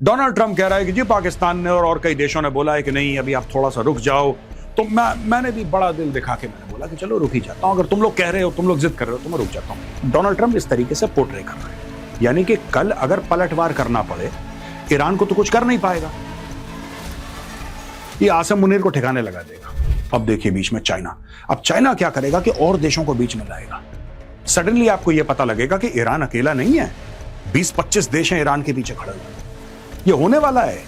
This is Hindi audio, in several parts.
डोनाल्ड ट्रंप कह रहा है कि जी पाकिस्तान ने और कई देशों ने बोला है कि नहीं अभी आप थोड़ा सा रुक जाओ। तो मैंने भी बड़ा दिल दिखा के मैंने बोला कि चलो रुक ही जाता हूं, अगर तुम लोग कह रहे हो, तुम लोग जिद कर रहे हो तो मैं रुक जाता हूं। डोनाल्ड ट्रंप इस तरीके से पोर्ट्रे कर रहा है, यानी कि कल अगर पलटवार करना पड़े ईरान को तो कुछ कर नहीं पाएगा, ये आसिम मुनीर को ठिकाने लगा देगा। अब देखिए बीच में चाइना, अब चाइना क्या करेगा कि और देशों को बीच में लाएगा। सडनली आपको यह पता लगेगा कि ईरान अकेला नहीं है, 20-25 देश हैं ईरान के पीछे खड़े हुए। ये होने वाला है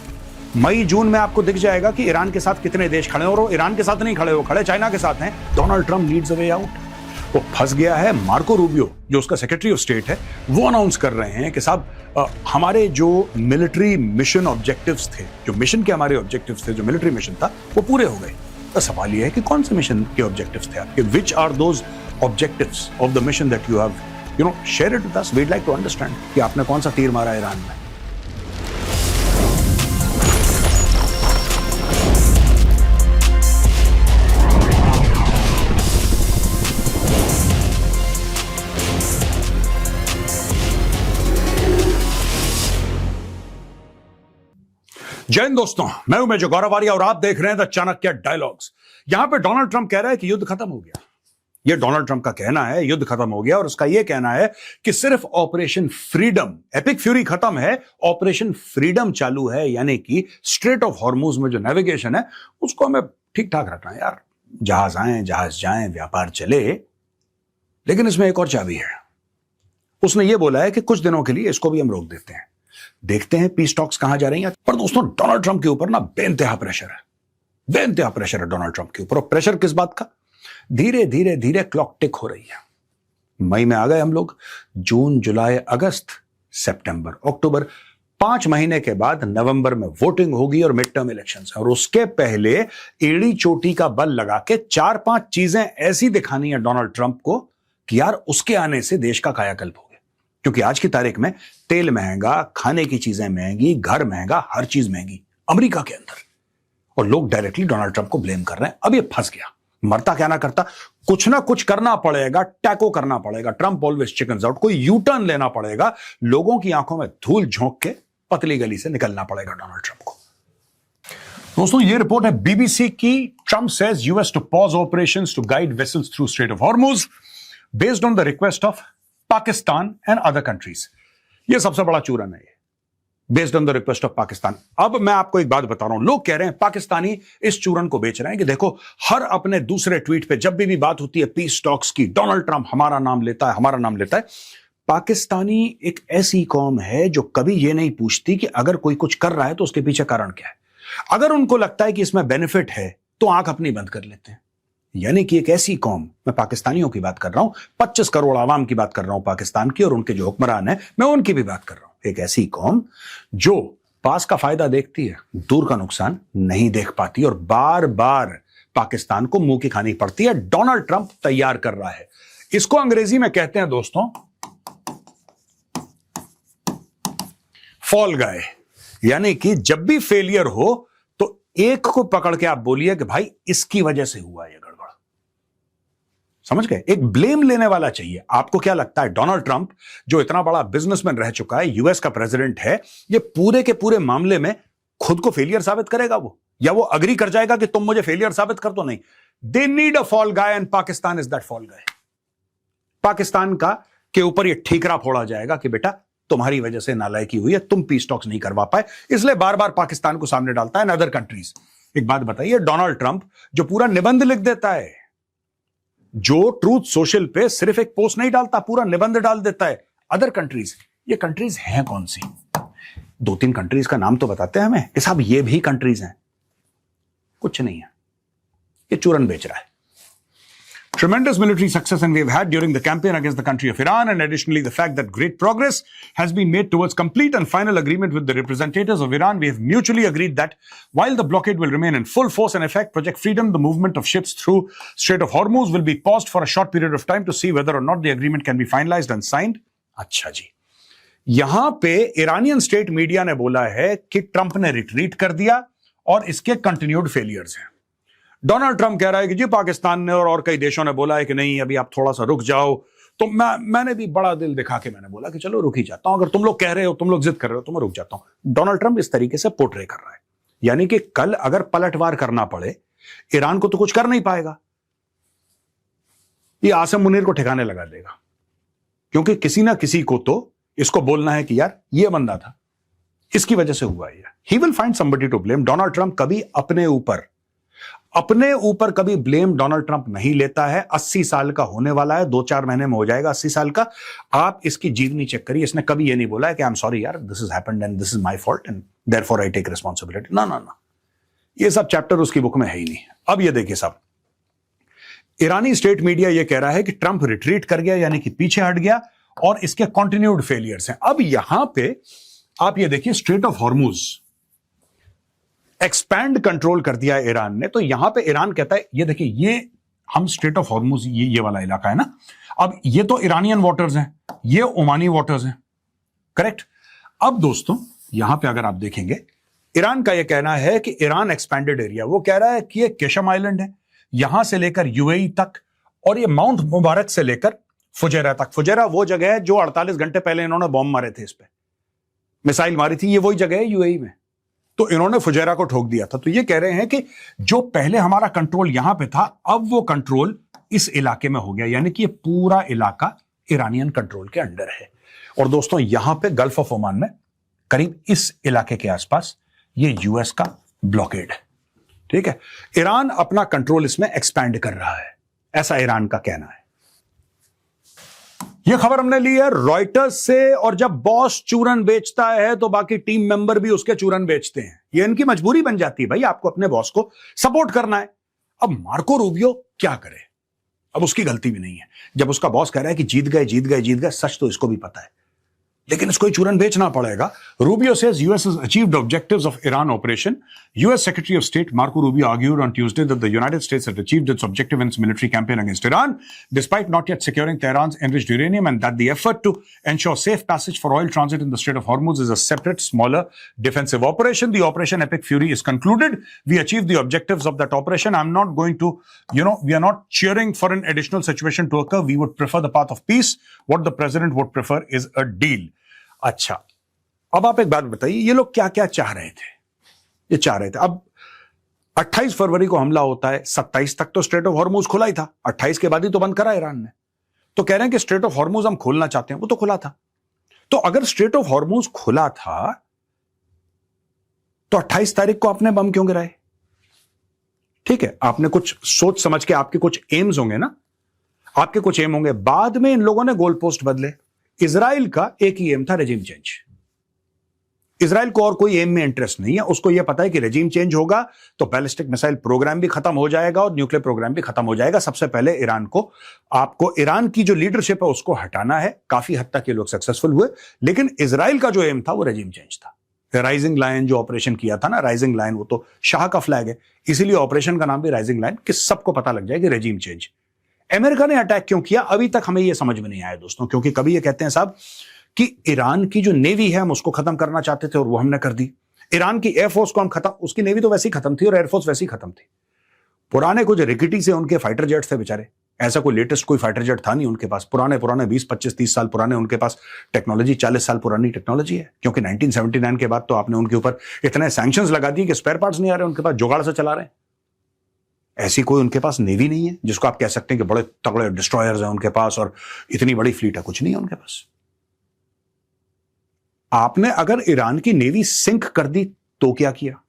मई जून में, आपको दिख जाएगा कि ईरान के साथ कितने देश खड़े हैं, और वो ईरान के साथ नहीं खड़े, वो खड़े चाइना के साथ हैं। Donald Trump needs a way out. वो फंस गया है। मार्को रूबियो जो उसका सेक्रेटरी ऑफ स्टेट है, वो अनाउंस कर रहे हैं कि साहब हमारे जो मिलिट्री मिशन ऑब्जेक्टिव्स थे, जो मिशन के हमारे ऑब्जेक्टिव्स थे, जो मिलिट्री मिशन था वो पूरे हो गए। तो सवाल ये है कि कौन से मिशन के ऑब्जेक्टिव्स थे आपके, which are those objectives of the mission that you have share it with us, we'd like to understand कि आपने कौन सा तीर मारा ईरान में। जय हिंद दोस्तों, मैं हूं मेजर गौरव आर्या और आप देख रहे हैं द चाणक्य डायलॉग्स। यहां पे डोनाल्ड ट्रंप कह रहा है कि युद्ध खत्म हो गया। ये डोनाल्ड ट्रंप का कहना है, युद्ध खत्म हो गया, और उसका यह कहना है कि सिर्फ ऑपरेशन फ्रीडम, एपिक फ्यूरी खत्म है, ऑपरेशन फ्रीडम चालू है, यानी कि स्ट्रेट ऑफ हॉर्मुज में जो नेविगेशन है उसको हमें ठीक ठाक रखना है। यार जहाज आए जहाज जाएं, व्यापार चले, लेकिन इसमें एक और चाबी है। उसने ये बोला है कि कुछ दिनों के लिए इसको भी हम रोक देते हैं, देखते हैं पीस टॉक्स कहां जा रही हैं। पर दोस्तों डोनाल्ड ट्रंप के ऊपर ना बेइंतहा प्रेशर है, बेइंतहा प्रेशर है डोनाल्ड ट्रंप के ऊपर। और प्रेशर किस बात का? धीरे धीरे धीरे क्लॉक टिक हो रही है। मई में आ गए हम लोग, जून जुलाई अगस्त सितंबर अक्टूबर, 5 महीने के बाद नवंबर में वोटिंग होगी और मिड टर्म इलेक्शंस है। और उसके पहले एड़ी चोटी का बल लगा के 4-5 चीजें ऐसी दिखानी है डोनाल्ड ट्रंप को कि यार उसके आने से देश का कायाकल्प हो गया। क्योंकि आज की तारीख में तेल महंगा, खाने की चीजें महंगी, घर महंगा, हर चीज महंगी अमेरिका के अंदर, और लोग डायरेक्टली डोनाल्ड ट्रंप को ब्लेम कर रहे हैं। अब ये फंस गया, मरता क्या ना करता, कुछ ना कुछ करना पड़ेगा, टैको करना पड़ेगा। ट्रंप ऑलवेज चिकन्स आउट, कोई यू टर्न लेना पड़ेगा, लोगों की आंखों में धूल झोंक के पतली गली से निकलना पड़ेगा डोनाल्ड ट्रंप को। दोस्तों ये रिपोर्ट है बीबीसी की। Trump says US to pause operations to guide vessels through Strait of Hormuz based on the request of Pakistan and other countries. ये सबसे बड़ा चूरन है, based on the request of Pakistan. अब मैं आपको एक बात बता रहा हूं, लोग कह रहे हैं पाकिस्तानी इस चूरन को बेच रहे हैं कि देखो हर अपने दूसरे ट्वीट पे जब भी बात होती है पीस टॉक्स की, डोनाल्ड ट्रंप हमारा नाम लेता है, हमारा नाम लेता है। पाकिस्तानी एक ऐसी कौम है जो कभी यह नहीं पूछती कि अगर कोई कुछ कर रहा है तो उसके पीछे कारण क्या है। अगर उनको लगता है कि इसमें बेनिफिट है तो आंख अपनी बंद कर लेते हैं। यानी कि एक ऐसी कौम, मैं पाकिस्तानियों की बात कर रहा हूं, 25 करोड़ आवाम की बात कर रहा हूं पाकिस्तान की, और उनके जो हुक्मरान हैं मैं उनकी भी बात कर रहा हूं। एक ऐसी कौम जो पास का फायदा देखती है, दूर का नुकसान नहीं देख पाती, और बार बार पाकिस्तान को मुंह की खानी पड़ती है। डोनाल्ड ट्रंप तैयार कर रहा है, इसको अंग्रेजी में कहते हैं दोस्तों फॉल गाय। यानी कि जब भी फेलियर हो तो एक को पकड़ के आप बोलिए कि भाई इसकी वजह से हुआ ये गड़बड़, समझ गए? एक ब्लेम लेने वाला चाहिए। आपको क्या लगता है डोनाल्ड ट्रंप जो इतना बड़ा बिजनेसमैन रह चुका है, यूएस का प्रेसिडेंट है, ये पूरे के पूरे मामले में खुद को फेलियर साबित करेगा वो, या वो अग्री कर जाएगा कि तुम मुझे फेलियर साबित कर दो? नहीं, they need a fall guy and Pakistan is that fall guy. Pakistan का के ऊपर ये ठीकरा फोड़ा जाएगा कि बेटा तुम्हारी वजह से नालायकी हुई है, तुम पीस टॉक्स नहीं करवा पाए, इसलिए बार बार पाकिस्तान को सामने डालता है अदर कंट्रीज। एक बात बताइए, डोनाल्ड ट्रंप जो पूरा निबंध लिख देता है, जो ट्रूथ सोशल पे सिर्फ एक पोस्ट नहीं डालता, पूरा निबंध डाल देता है, अदर कंट्रीज, ये कंट्रीज हैं कौन सी? 2-3 कंट्रीज का नाम तो बताते हैं हमें कि साहब ये भी कंट्रीज हैं। कुछ नहीं है, ये चूरन बेच रहा है। Tremendous military success and we've had during the campaign against the country of Iran, and additionally the fact that great progress has been made towards complete and final agreement with the representatives of Iran. We have mutually agreed that while the blockade will remain in full force and effect, Project Freedom, the movement of ships through Strait of Hormuz, will be paused for a short period of time to see whether or not the agreement can be finalized and signed. अच्छा जी, यहां पे ईरानियन स्टेट मीडिया ने बोला है कि ट्रंप ने रिट्रीट कर दिया और इसके कंटिन्यूड फेलियर्स हैं। डोनाल्ड ट्रंप कह रहा है कि जी पाकिस्तान ने और कई देशों ने बोला है कि नहीं अभी आप थोड़ा सा रुक जाओ, तो मैंने भी बड़ा दिल दिखा के मैंने बोला कि चलो रुक ही जाता हूं, अगर तुम लोग कह रहे हो, तुम लोग जिद कर रहे हो तो मैं रुक जाता हूं। डोनाल्ड ट्रंप इस तरीके से पोर्ट्रे कर रहा है, यानी कि कल अगर पलटवार करना पड़े ईरान को तो कुछ कर नहीं पाएगा, ये आसिम मुनीर को ठिकाने लगा देगा, क्योंकि किसी ना किसी को तो इसको बोलना है कि यार ये बंदा था, इसकी वजह से हुआ ये। He will find somebody to blame. Donald Trump कभी अपने ऊपर कभी ब्लेम डोनाल्ड ट्रंप नहीं लेता है। 80 साल का होने वाला है, 2-4 महीने में हो जाएगा 80 साल का। आप इसकी जीवनी चेक करिए, इसने कभी ये नहीं बोला है कि आई एम सॉरी यार, this is happened and this is my fault and therefore I take responsibility. ना, ये सब चैप्टर उसकी बुक में है ही नहीं। अब ये देखिए साहब, ईरानी स्टेट मीडिया ये कह रहा है कि ट्रंप रिट्रीट कर गया, यानी कि पीछे हट गया, और इसके कंटिन्यूड फेलियर्स हैं। अब यहां पे आप ये देखिए, straight of Hormuz expand control कर दिया ईरान ने। तो यहां पे ईरान कहता है, ये देखिए, ये हम स्ट्रेट ऑफ हॉर्मुज, ये वाला इलाका है ना, अब ये तो ईरानियन वाटर्स हैं, ये ओमानी वाटर्स हैं, करेक्ट। अब दोस्तों यहां पे अगर आप देखेंगे, ईरान का यह कहना है कि ईरान एक्सपैंडेड एरिया, वो कह रहा है कि ये केशम आइलैंड है, यहां से लेकर यूएई तक, और ये माउंट मुबारक से लेकर फुजैरा तक। फुजैरा वो जगह है जो 48 घंटे पहले इन्होंने बॉम्ब मारे थे, इस पे मिसाइल मारी थी, ये वही जगह है यूएई में। तो इन्होंने फुजैरा को ठोक दिया था। तो ये कह रहे हैं कि जो पहले हमारा कंट्रोल यहां पे था, अब वो कंट्रोल इस इलाके में हो गया, यानी कि ये पूरा इलाका ईरानियन कंट्रोल के अंडर है। और दोस्तों यहां पे गल्फ ऑफ ओमान में करीब इस इलाके के आसपास ये यूएस का ब्लॉकेड है, ठीक है। ईरान अपना कंट्रोल इसमें एक्सपैंड कर रहा है, ऐसा ईरान का कहना है। यह खबर हमने ली है रॉयटर्स से, और जब बॉस चूरन बेचता है तो बाकी टीम मेंबर भी उसके चूरन बेचते हैं। यह इनकी मजबूरी बन जाती है, भाई आपको अपने बॉस को सपोर्ट करना है। अब मार्को रूबियो क्या करे, अब उसकी गलती भी नहीं है। जब उसका बॉस कह रहा है कि जीत गए, सच तो इसको भी पता है, लेकिन इसको चूरन बेचना पड़ेगा। Rubio says US has achieved the objectives of Iran operation. US Secretary of State Marco Rubio argued on Tuesday that the United States had achieved its objective in its military campaign against Iran, despite not yet securing Tehran's enriched uranium, and that the effort to ensure safe passage for oil transit in the Strait of Hormuz is a separate, smaller defensive operation. The Operation Epic Fury is concluded. We achieved the objectives of that operation. I'm not going to, we are not cheering for an additional situation to occur. We would prefer the path of peace. What the president would prefer is a deal. अच्छा, अब आप एक बात बताइए, ये लोग क्या क्या चाह रहे थे? ये चाह रहे थे, अब 28 फरवरी को हमला होता है, 27 तक तो स्ट्रेट ऑफ हॉर्मुज खुला ही था, 28 के बाद ही तो बंद करा ईरान ने। तो कह रहे हैं कि स्ट्रेट ऑफ हॉर्मुज हम खोलना चाहते हैं, वो तो खुला था। तो अगर स्ट्रेट ऑफ हॉर्मुज खुला था तो 28 तारीख को आपने बम क्यों गिराए? ठीक है, आपने कुछ सोच समझ के, आपके कुछ एम्स होंगे ना, आपके कुछ एम होंगे। बाद में इन लोगों ने गोल पोस्ट बदले। इजराइल का एक ही एम था, रेजिम चेंज। इजराइल को और कोई एम में इंटरेस्ट नहीं है, उसको यह पता है कि रेजिम चेंज होगा तो बैलिस्टिक मिसाइल प्रोग्राम भी खत्म हो जाएगा और न्यूक्लियर प्रोग्राम भी खत्म हो जाएगा। सबसे पहले ईरान को, आपको ईरान की जो लीडरशिप है उसको हटाना है। काफी हद तक ये लोग सक्सेसफुल हुए, लेकिन इजराइल का जो एम था वो रेजिम चेंज था। राइजिंग लायन जो ऑपरेशन किया था ना, राइजिंग लायन, वो तो शाह का फ्लैग है, इसीलिए ऑपरेशन का नाम भी राइजिंग लायन, कि सबको पता लग जाए कि रेजिम चेंज। अमेरिका ने अटैक क्यों किया, अभी तक हमें यह समझ में नहीं आया दोस्तों, क्योंकि कभी ये कहते हैं साहब कि ईरान की जो नेवी है हम उसको खत्म करना चाहते थे और वो हमने कर दी। ईरान की एयरफोर्स को हम खत्म, उसकी नेवी तो वैसी खत्म थी और एयरफोर्स वैसी खत्म थी। पुराने कुछ रिकिटी से उनके फाइटर जेट्स थे बेचारे, ऐसा कोई लेटेस्ट कोई फाइटर जेट था नहीं उनके पास। पुराने 20, 25, 30 साल पुराने उनके पास टेक्नोलॉजी, 40 साल पुरानी टेक्नोलॉजी है, क्योंकि 1979 के बाद तो आपने उनके ऊपर इतने सैंक्शंस लगा दिए कि स्पेयर पार्ट्स नहीं आ रहे उनके पास, जुगाड़ से चला रहे हैं। ऐसी कोई उनके पास नेवी नहीं है जिसको आप कह सकते हैं कि बड़े तगड़े डिस्ट्रॉयर्स हैं उनके पास और इतनी बड़ी फ्लीट है, कुछ नहीं है उनके पास। आपने अगर ईरान की नेवी सिंक कर दी तो क्या किया,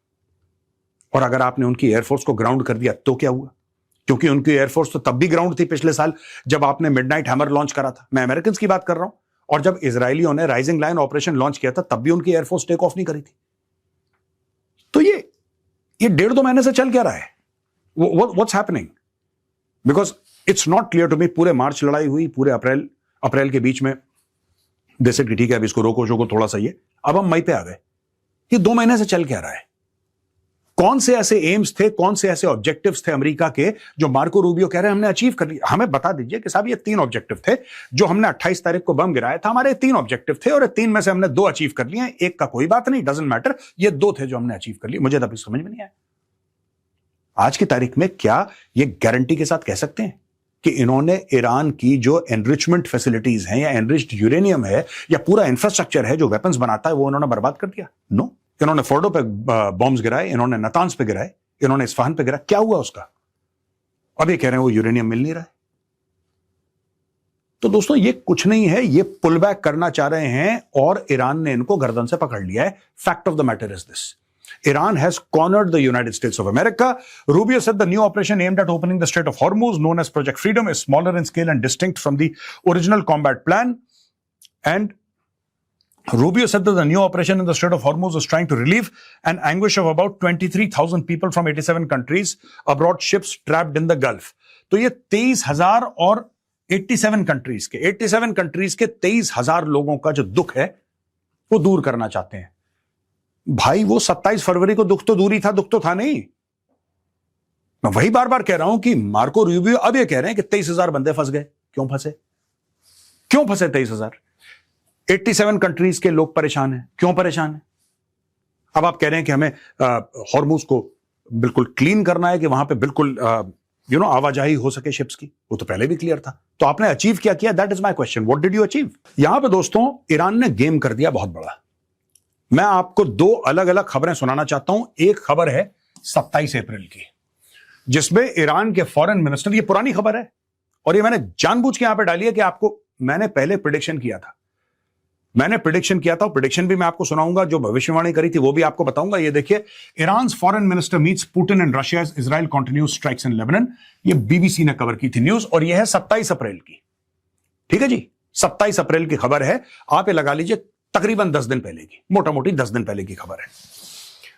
और अगर आपने उनकी एयरफोर्स को ग्राउंड कर दिया तो क्या हुआ? क्योंकि उनकी एयरफोर्स तो तब भी ग्राउंड थी पिछले साल जब आपने मिडनाइट हैमर लॉन्च करा था। मैं अमेरिकन की बात कर रहा हूं। और जब इजरायलियों ने राइजिंग लाइन ऑपरेशन लॉन्च किया था तब भी उनकी एयरफोर्स टेक ऑफ नहीं करी थी। तो ये 1.5-2 महीने से चल क्या रहा है? What's happening? Because it's not clear to me। पूरे मार्च लड़ाई हुई, पूरे अप्रैल के बीच में जैसे कि ठीक है अब इसको रोको शोको थोड़ा सा, ये अब हम मई पे आ गए। ये 2 महीने से चल क्या रहा है? कौन से ऐसे एम्स थे, कौन से ऐसे ऑब्जेक्टिव्स थे अमेरिका के जो मार्को रूबियो कह रहे हैं हमने अचीव कर लिया? हमें बता दीजिए कि साहब ये 3 ऑब्जेक्टिव थे जो हमने 28 तारीख को बम गिराया था। हमारे 3 ऑब्जेक्टिव थे और 3 में से हमने 2 अचीव कर लिए हैं, एक का कोई बात नहीं, डजंट मैटर। ये 2 थे जो हमने अचीव कर लिए। मुझे तभी समझ में नहीं आया आज की तारीख में क्या ये गारंटी के साथ कह सकते हैं कि इन्होंने ईरान की जो एनरिचमेंट फैसिलिटीज हैं या एनरिच्ड यूरेनियम है या पूरा इंफ्रास्ट्रक्चर है जो वेपन्स बनाता है वो इन्होंने बर्बाद कर दिया? नो। इन्होंने फोर्डो पे बॉम्ब्स गिराए, इन्होंने नतांज पे गिराए, इन्होंने इस्फहान पे गिराए। क्या हुआ उसका? अब ये कह रहे हैं वो यूरेनियम मिल नहीं रहा है। तो दोस्तों ये कुछ नहीं है, ये पुल बैक करना चाह रहे हैं और ईरान ने इनको गर्दन से पकड़ लिया है। Fact of the matter is this: Iran has cornered the United States of America. Rubio said the new operation aimed at opening the Strait of Hormuz, known as Project Freedom, is smaller in scale and distinct from the original combat plan. And Rubio said that the new operation in the Strait of Hormuz is trying to relieve an anguish of about 23,000 people from 87 countries aboard ships trapped in the Gulf. तो ये 23,000 और 87 कंट्रीज के 23,000 लोगों का जो दुख है वो दूर करना चाहते हैं। भाई वो 27 फरवरी को दुख तो दूरी था, दुख तो था नहीं। मैं वही बार बार कह रहा हूं कि मार्को रूबियो अब ये कह रहे हैं कि 23,000 बंदे फंस गए। क्यों फंसे? 23,000? 87 कंट्रीज के लोग परेशान हैं। क्यों परेशान हैं? अब आप कह रहे हैं कि हमें हॉर्मुज को बिल्कुल क्लीन करना है कि वहां पे बिल्कुल आवाजाही हो सके शिप्स की। वो तो पहले भी क्लियर था। तो आपने अचीव क्या किया? That is my question. What did you achieve? यहां पे दोस्तों ईरान ने गेम कर दिया बहुत बड़ा। मैं आपको दो अलग अलग खबरें सुनाना चाहता हूं। एक खबर है 27 अप्रैल की, जिसमें ईरान के फॉरेन मिनिस्टर, ये पुरानी खबर है और ये मैंने जानबूझ के यहां पे डाली है कि आपको मैंने पहले प्रेडिक्शन किया था। प्रेडिक्शन भी मैं आपको सुनाऊंगा, जो भविष्यवाणी करी थी वो भी आपको बताऊंगा। ये देखिए, Iran foreign minister meets Putin and Russia as Israel continues strikes in Lebanon. ये बीबीसी ने कवर की थी न्यूज और यह है 27 अप्रैल की। ठीक है जी, 27 अप्रैल की खबर है। आप ये लगा लीजिए तकरीबन 10 दिन पहले की, मोटा मोटी 10 दिन पहले की खबर है।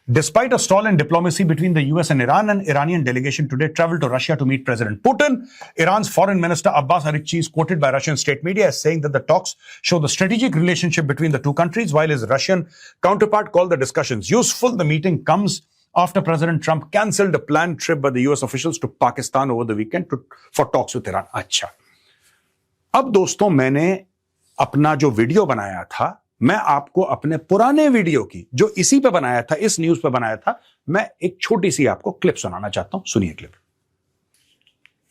Despite a stall in diplomacy between the US and Iran, an Iranian delegation today traveled to Russia to meet President Putin. Iran's foreign minister Abbas Araghchi is quoted by Russian state media as saying that the talks show the strategic relationship between the two countries, while his Russian counterpart called the discussions useful. The meeting comes after President Trump cancelled a planned trip by the US officials to Pakistan over the weekend for talks with Iran. अच्छा, अब दोस्तों मैंने अपना जो वीडियो बनाया था, मैं आपको अपने पुराने वीडियो की, जो इसी पे बनाया था, इस न्यूज पे बनाया था, मैं एक छोटी सी आपको क्लिप सुनाना चाहता हूं। सुनिए क्लिप।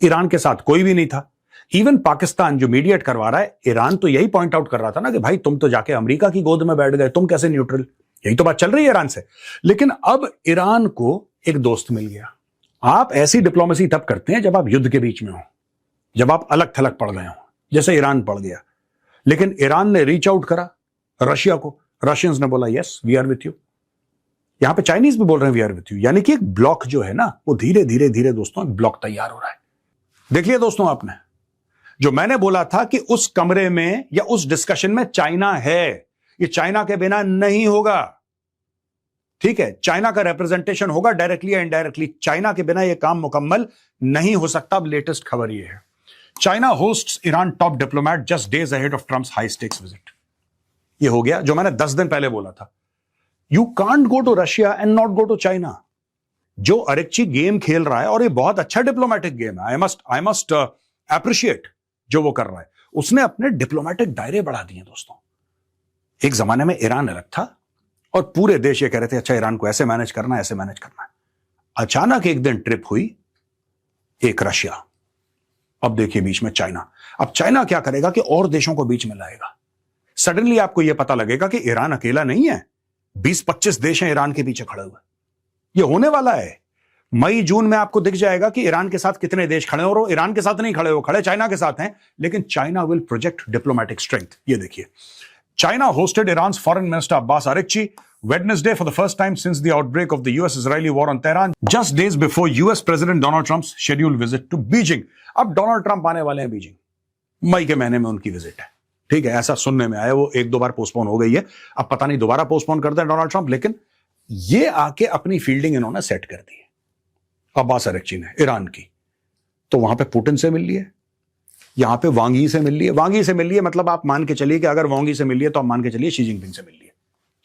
ईरान के साथ कोई भी नहीं था। इवन पाकिस्तान जो मीडिएट करवा रहा है, ईरान तो यही पॉइंट आउट कर रहा था ना कि भाई तुम तो जाके अमेरिका की गोद में बैठ गए, तुम कैसे न्यूट्रल? यही तो बात चल रही है ईरान से। लेकिन अब ईरान को एक दोस्त मिल गया। आप ऐसी डिप्लोमेसी तब करते हैं जब आप युद्ध के बीच में हो, जब आप अलग थलग पड़ गए हो, जैसे ईरान पड़ गया। लेकिन ईरान ने रीच आउट करा रशिया को, रशियंस ने बोला yes we are with you. यहां पे चाइनीज भी बोल रहे हैं वी आर विथ यू। यानी कि एक ब्लॉक जो है ना, वो धीरे धीरे धीरे दोस्तों एक ब्लॉक तैयार हो रहा है। देखिए दोस्तों, आपने जो मैंने बोला था कि उस कमरे में या उस डिस्कशन में चाइना है, ये चाइना के बिना नहीं होगा। ठीक है, चाइना का रिप्रेजेंटेशन होगा डायरेक्टली या इनडायरेक्टली। चाइना के बिना यह काम मुकम्मल नहीं हो सकता। अब लेटेस्ट खबर यह है, China hosts Iran top diplomat just days ahead of Trump's high stakes visit. ये हो गया जो मैंने 10 दिन पहले बोला था। You can't go to Russia and not go to China. जो अरेक्ची गेम खेल रहा है, और ये बहुत अच्छा डिप्लोमैटिक गेम है, आई मस्ट अप्रिशिएट जो वो कर रहा है। उसने अपने डिप्लोमैटिक दायरे बढ़ा दिए दोस्तों। एक जमाने में ईरान अलग था और पूरे देश ये कह रहे थे अच्छा ईरान को ऐसे मैनेज करना है, ऐसे मैनेज करना है। अचानक एक दिन ट्रिप हुई एक रशिया, अब देखिए बीच में चाइना। अब चाइना क्या करेगा कि और देशों को बीच में लाएगा। सडनली आपको यह पता लगेगा कि ईरान अकेला नहीं है, 20-25 देश हैं ईरान के पीछे खड़े हुए। यह होने वाला है। मई जून में आपको दिख जाएगा कि ईरान के साथ कितने देश खड़े हैं, और ईरान के साथ नहीं खड़े हो, खड़े चाइना के साथ हैं। लेकिन China will project diplomatic strength. ये देखिए, China hosted Iran's foreign minister Abbas Araghchi Wednesday for the first time since the outbreak of the US-Israeli war on Tehran, just days before US President Donald Trump's scheduled visit to Beijing. अब डोनाल्ड ट्रंप आने वाले हैं बीजिंग, मई के महीने में उनकी विजिट है। ठीक है, ऐसा सुनने में आया। वो 1-2 बार पोस्टपोन हो गई है, अब पता नहीं दोबारा पोस्टपोन करते हैं डोनाल्ड ट्रंप। लेकिन ये आके अपनी फील्डिंग इन्होंने सेट कर दी है अब्बास अरेक्ची ने ईरान की। तो वहां पे पुतिन से मिल लिए, यहां पे वांग यी से मिल लिए। वांग यी से मिल लिए मतलब आप मान के चलिए कि अगर वांग यी से मिल लिए तो आप मान के चलिए शी जिनपिंग से मिल लिए।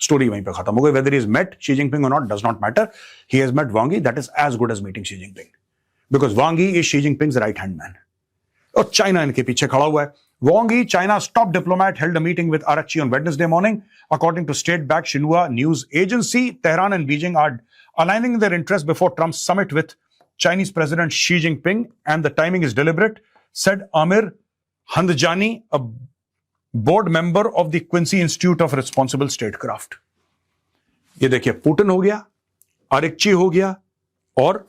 स्टोरी वहीं पे खत्म हो गई। Whether is met Xi Jinping और not does not matter. He has met Wang Yi, that is as good as meeting Xi Jinping, because Wang Yi is Xi Jinping's right hand man. और चाइना इनके पीछे खड़ा हुआ है। Wang Yi, China's top diplomat, held a meeting with Araghchi on Wednesday morning. According to state-backed Xinhua news agency, Tehran and Beijing are aligning their interests before Trump's summit with Chinese President Xi Jinping, and the timing is deliberate. said Amir Handjani, a board member of the Quincy Institute of Responsible Statecraft. ये देखिए, पुतिन हो गया, अरेक्ची हो गया, और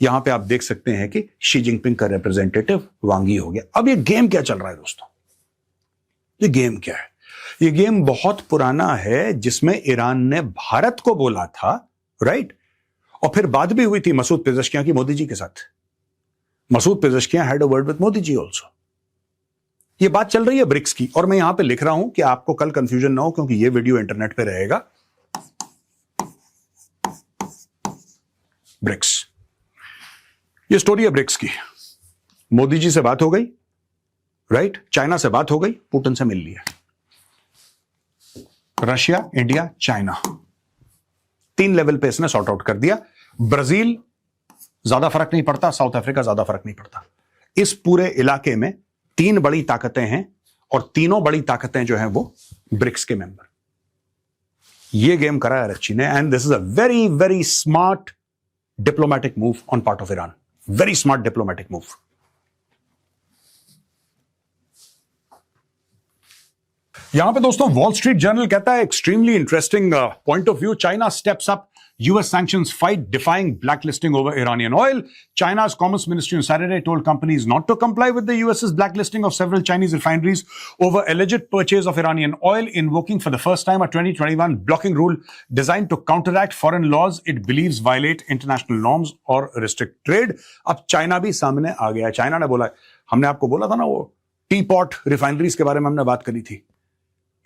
यहां पे आप देख सकते हैं कि शी जिनपिंग का रिप्रेजेंटेटिव वांग यी हो गया। अब ये गेम क्या चल रहा है दोस्तों? ये गेम क्या है? ये गेम बहुत पुराना है, जिसमें ईरान ने भारत को बोला था, राइट? और फिर बात भी हुई थी मसूद पेजेश्कियां की मोदी जी के साथ। Masoud Pezeshkian had a word with Modi ji also. ये बात चल रही है ब्रिक्स की, और मैं यहां पे लिख रहा हूं कि आपको कल कंफ्यूजन ना हो, क्योंकि ये वीडियो इंटरनेट पे रहेगा। ब्रिक्स, ये स्टोरी है ब्रिक्स की। मोदी जी से बात हो गई, राइट? चाइना से बात हो गई, पुतिन से मिल लिया। रशिया, इंडिया, चाइना, 3 लेवल पे इसने सॉर्ट आउट कर दिया। ब्राजील ज्यादा फर्क नहीं पड़ता, साउथ अफ्रीका ज्यादा फर्क नहीं पड़ता। इस पूरे इलाके में 3 बड़ी ताकतें हैं, और तीनों बड़ी ताकतें जो हैं वो ब्रिक्स के मेंबर। ये गेम करा है अरेक्ची ने, and this is a very very smart diplomatic move on part of Iran. Very smart diplomatic move. यहां पे दोस्तों वॉल स्ट्रीट जर्नल कहता है, extremely interesting point of view, China steps up US sanctions fight, defying blacklisting over Iranian oil. China's Commerce Ministry on Saturday told companies not to comply with the US's blacklisting of several Chinese refineries over alleged purchase of Iranian oil, invoking for the first time a 2021 blocking rule designed to counteract foreign laws it believes violate international norms or restrict trade. अब चाइना भी सामने आ गया। चाइना ने बोला, हमने आपको बोला था ना, वो टी पॉट रिफाइनरीज के बारे में हमने बात करी थी।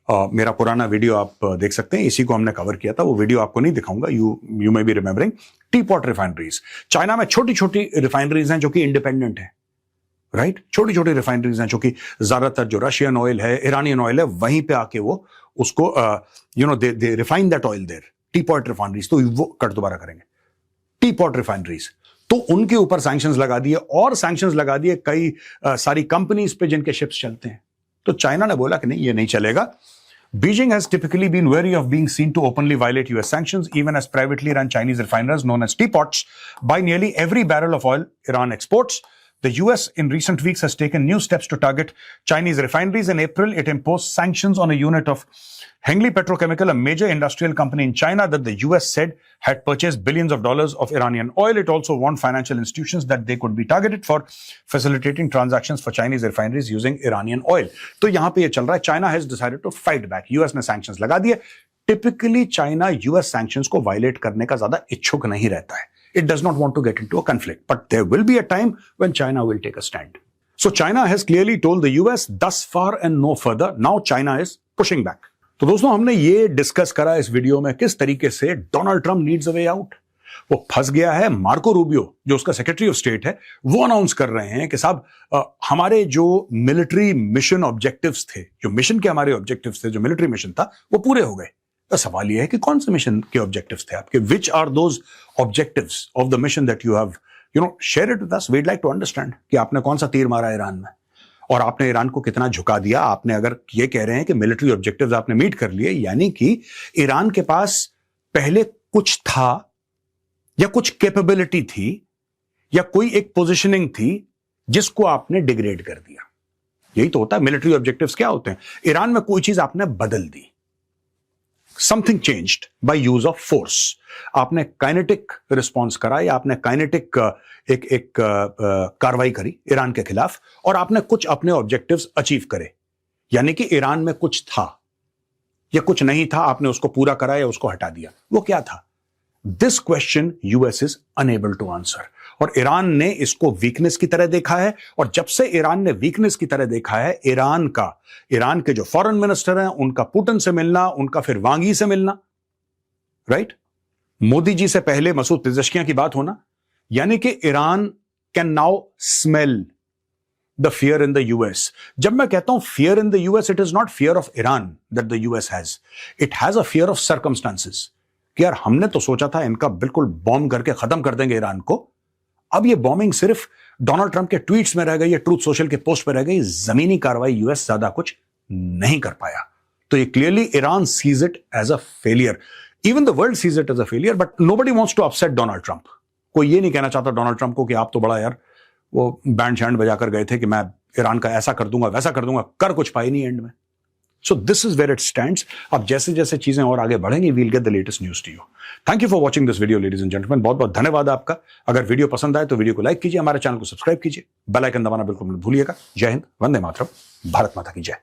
मेरा पुराना वीडियो आप देख सकते हैं, इसी को हमने कवर किया था। वो वीडियो आपको नहीं दिखाऊंगा, you may be remembering. T pot refineries, China में छोटी छोटी रिफाइनरीज हैं जो कि इंडिपेंडेंट है, राइट? छोटी छोटी रिफाइनरीज हैं जो कि ज्यादातर जो रशियन ऑयल है, ईरानियन ऑयल है, वहीं पे आके वो उसको they refine that oil there. Teapot refineries, तो वो कट दोबारा करेंगे। टी पॉट रिफाइनरीज, तो उनके ऊपर सैंक्शंस लगा दिए, और सैंक्शंस लगा दिए कई सारी कंपनीज पे जिनके शिप्स चलते हैं। तो चाइना ने बोला कि नहीं, ये नहीं चलेगा। Beijing has typically been wary of being seen to openly violate US sanctions, even as privately run Chinese refiners known as teapots buy nearly every barrel of oil Iran exports. The US in recent weeks has taken new steps to target Chinese refineries. In April, it imposed sanctions on a unit of Hengli Petrochemical, a major industrial company in China that the US said had purchased billions of dollars of Iranian oil. It also warned financial institutions that they could be targeted for facilitating transactions for Chinese refineries using Iranian oil. तो यहां पे ये चल रहा है, China has decided to fight back. US ने sanctions लगा दिए। Typically, China US sanctions को violate करने का ज्यादा इच्छुक नहीं रहता है. It does not want to get into a conflict, but there will be a time when China will take a stand. So China has clearly told the US thus far and no further. Now China is pushing back. तो दोस्तों, हमने ये डिस्कस करा इस वीडियो में किस तरीके से Donald Trump needs a way out. वो फंस गया है। मार्को रूबियो, जो उसका सेक्रेटरी ऑफ स्टेट है, वो अनाउंस कर रहे हैं कि साहब, हमारे जो मिलिट्री मिशन ऑब्जेक्टिव्स थे, जो मिशन के हमारे ऑब्जेक्टिव्स थे, जो मिलिट्री मिशन था, वो पूरे हो गए। तो सवाल ये है कि कौन से मिशन के ऑब्जेक्टिव्स थे आपके? Which are those objectives of the mission that you have share it with us. We'd like to understand कि आपने कौन सा तीर मारा ईरान में, और आपने ईरान को कितना झुका दिया। आपने अगर ये कह रहे हैं कि मिलिट्री ऑब्जेक्टिव्स आपने मीट कर लिए, यानी कि ईरान के पास पहले कुछ था, या कुछ कैपेबिलिटी थी, या कोई एक पोजीशनिंग थी जिसको आपने डिग्रेड कर दिया। यही तो होता है। मिलिट्री ऑब्जेक्टिव्स क्या होते हैं? ईरान में कोई चीज आपने बदल दी, something changed by use of force. आपने काइनेटिक रिस्पॉन्स करा, या आपने काइनेटिक एक कार्रवाई करी ईरान के खिलाफ, और आपने कुछ अपने ऑब्जेक्टिव्स अचीव करे। यानी कि ईरान में कुछ था या कुछ नहीं था, आपने उसको पूरा करा या उसको हटा दिया। वो क्या था? This question US is unable to answer, और ईरान ने इसको वीकनेस की तरह देखा है। और जब से ईरान ने वीकनेस की तरह देखा है, ईरान के जो फॉरेन मिनिस्टर हैं, उनका पुतिन से मिलना, उनका फिर वांग यी से मिलना, राइट? मोदी जी से पहले मसूद पेजेश्कियां की बात होना, यानी कि Iran can now smell the fear in the US. जब मैं कहता हूं fear in the US, it is not fear of Iran that the US has, it has a fear of circumstances. कि यार, हमने तो सोचा था इनका बिल्कुल बॉम्ब करके खत्म कर देंगे ईरान को, अब ये बॉम्बिंग सिर्फ डोनाल्ड ट्रंप के ट्वीट्स में रह गई, या ट्रूथ सोशल के पोस्ट पर रह गई। जमीनी कार्रवाई यूएस ज्यादा कुछ नहीं कर पाया। तो ये clearly Iran sees it as a failure. Even the world sees it as a failure, but nobody wants to upset Donald Trump. कोई ये नहीं कहना चाहता डोनाल्ड ट्रंप को कि आप तो बड़ा यार वो बैंड शैंड बजाकर गए थे कि मैं ईरान का ऐसा कर दूंगा वैसा कर दूंगा, कर कुछ पाई नहीं एंड में। So this is where it stands. अब जैसे जैसे चीजें और आगे बढ़ेंगी, we'll get the latest news to you. Thank you for watching this video ladies and gentleman, बहुत बहुत धन्यवाद आपका। अगर वीडियो पसंद आए तो वीडियो को लाइक कीजिए, हमारे चैनल को सब्सक्राइब कीजिए, बेल आइकन दबाना बिल्कुल मत भूलिएगा। जय हिंद, वंदे मातरम, भारत माता की जय।